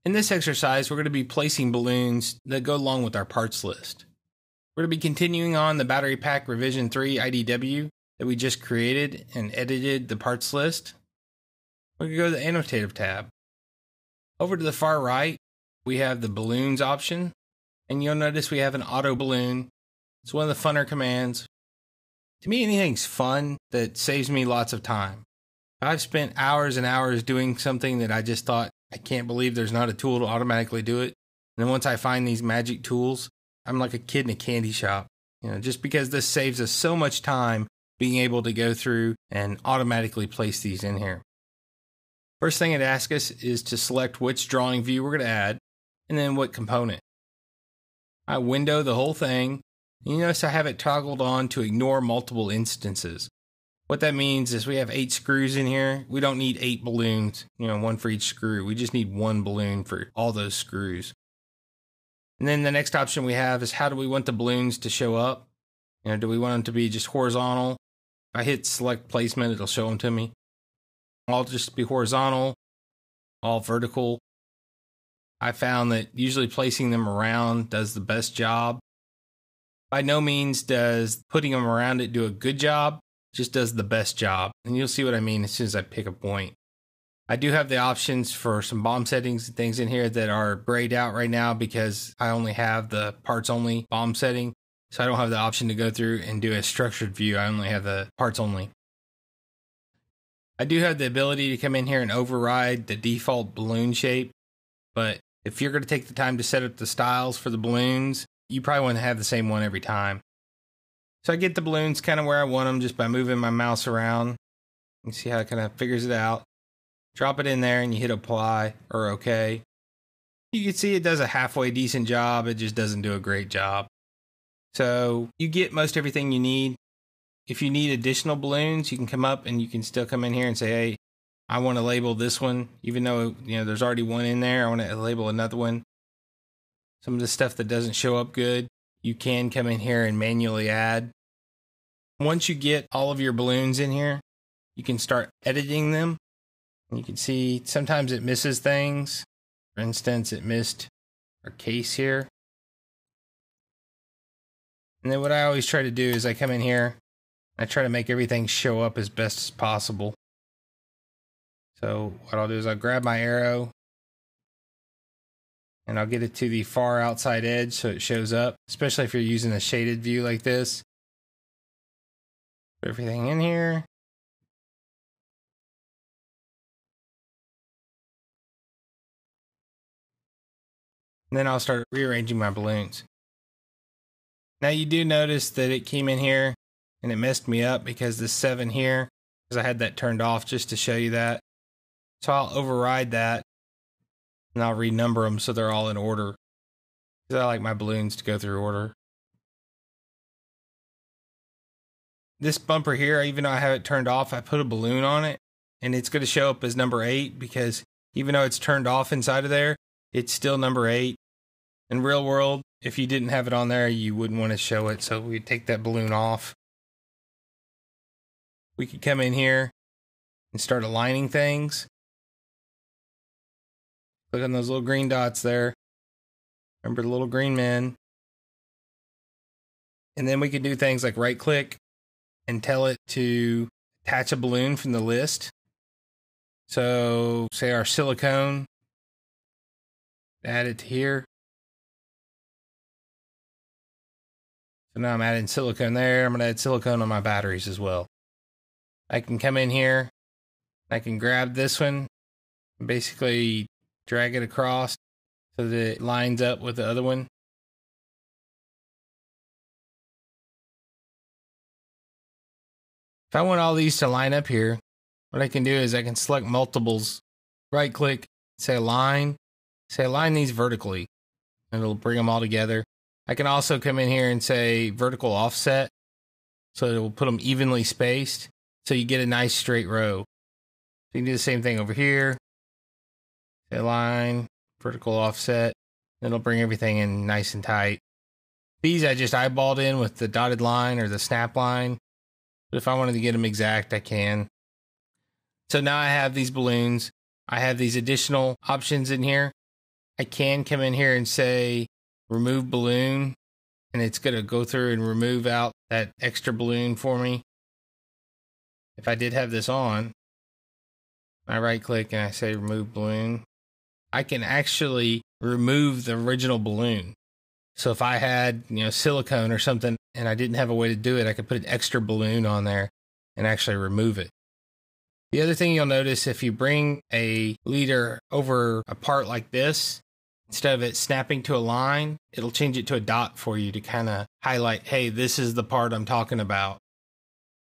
In this exercise, we're going to be placing balloons that go along with our parts list. We're going to be continuing on the Battery Pack Revision 3 IDW that we just created and edited the parts list. We're going to go to the Annotative tab. Over to the far right, we have the Balloons option, and you'll notice we have an auto balloon. It's one of the funner commands. To me, anything's fun that saves me lots of time. I've spent hours and hours doing something that I just thought, I can't believe there's not a tool to automatically do it. And then once I find these magic tools, I'm like a kid in a candy shop. Just because this saves us so much time being able to go through and automatically place these in here. First thing it asks us is to select which drawing view we're going to add, and then what component. I window the whole thing. You notice I have it toggled on to ignore multiple instances. What that means is we have 8 screws in here. We don't need 8 balloons, one for each screw. We just need 1 balloon for all those screws. And then the next option we have is how do we want the balloons to show up? Do we want them to be just horizontal? If I hit select placement, it'll show them to me. All just be horizontal, all vertical. I found that usually placing them around does the best job. By no means does putting them around it do a good job, just does the best job. And you'll see what I mean as soon as I pick a point. I do have the options for some bomb settings and things in here that are grayed out right now because I only have the parts only bomb setting. So I don't have the option to go through and do a structured view. I only have the parts only. I do have the ability to come in here and override the default balloon shape. But if you're going to take the time to set up the styles for the balloons, you probably want to have the same one every time. So I get the balloons kind of where I want them just by moving my mouse around. You see how it kind of figures it out. Drop it in there and you hit apply or OK. You can see it does a halfway decent job. It just doesn't do a great job. So you get most everything you need. If you need additional balloons, you can come up and you can still come in here and say, hey, I want to label this one, even though there's already one in there. I want to label another one. Some of the stuff that doesn't show up good, you can come in here and manually add. Once you get all of your balloons in here, you can start editing them. And you can see sometimes it misses things. For instance, it missed our case here. And then what I always try to do is I come in here, I try to make everything show up as best as possible. So what I'll do is I'll grab my arrow and I'll get it to the far outside edge so it shows up, especially if you're using a shaded view like this. Put everything in here. And then I'll start rearranging my balloons. Now you do notice that it came in here and it messed me up because this 7 here, because I had that turned off just to show you that. So I'll override that and I'll renumber them so they're all in order. Because I like my balloons to go through order. This bumper here, even though I have it turned off, I put a balloon on it and it's going to show up as number 8 because even though it's turned off inside of there, it's still number 8. In real world, if you didn't have it on there, you wouldn't want to show it. So we take that balloon off. We could come in here and start aligning things. Click on those little green dots there. Remember the little green men. And then we can do things like right click and tell it to attach a balloon from the list. So say our silicone, add it to here. So now I'm adding silicone there. I'm going to add silicone on my batteries as well. I can come in here. I can grab this one and basically drag it across so that it lines up with the other one. If I want all these to line up here, what I can do is I can select multiples, right click, say align these vertically, and it'll bring them all together. I can also come in here and say vertical offset, so it will put them evenly spaced, so you get a nice straight row. So you can do the same thing over here. Say align, vertical offset, and it'll bring everything in nice and tight. These I just eyeballed in with the dotted line or the snap line. But if I wanted to get them exact, I can. So now I have these balloons. I have these additional options in here. I can come in here and say remove balloon, and it's going to go through and remove out that extra balloon for me. If I did have this on, I right click and I say remove balloon, I can actually remove the original balloon. So if I had, silicone or something and I didn't have a way to do it, I could put an extra balloon on there and actually remove it. The other thing you'll notice, if you bring a leader over a part like this, instead of it snapping to a line, it'll change it to a dot for you to kind of highlight, hey, this is the part I'm talking about.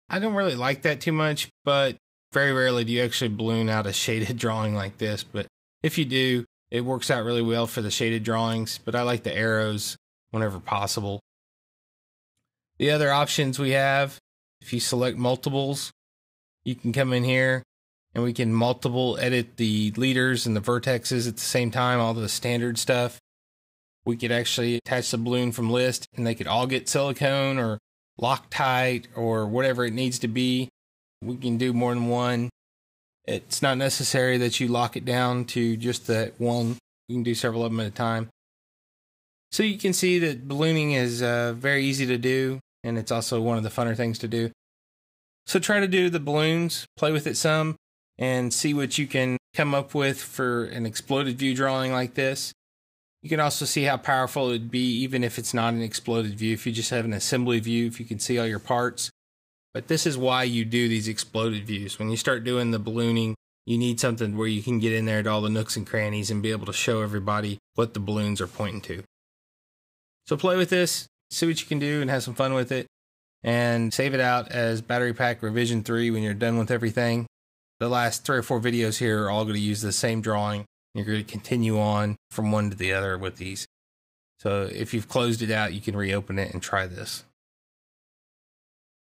I don't really like that too much, but very rarely do you actually balloon out a shaded drawing like this. But if you do, it works out really well for the shaded drawings, but I like the arrows whenever possible. The other options we have, if you select multiples, you can come in here and we can multiple edit the leaders and the vertexes at the same time, all the standard stuff. We could actually attach the balloon from list and they could all get silicone or Loctite or whatever it needs to be. We can do more than one. It's not necessary that you lock it down to just that one. You can do several of them at a time. So you can see that ballooning is very easy to do, and it's also one of the funner things to do. So try to do the balloons, play with it some, and see what you can come up with for an exploded view drawing like this. You can also see how powerful it would be even if it's not an exploded view, if you just have an assembly view, if you can see all your parts. But this is why you do these exploded views. When you start doing the ballooning, you need something where you can get in there to all the nooks and crannies and be able to show everybody what the balloons are pointing to. So play with this, see what you can do, and have some fun with it. And save it out as Battery Pack Revision 3 when you're done with everything. The last 3 or 4 videos here are all going to use the same drawing. You're going to continue on from one to the other with these. So if you've closed it out, you can reopen it and try this.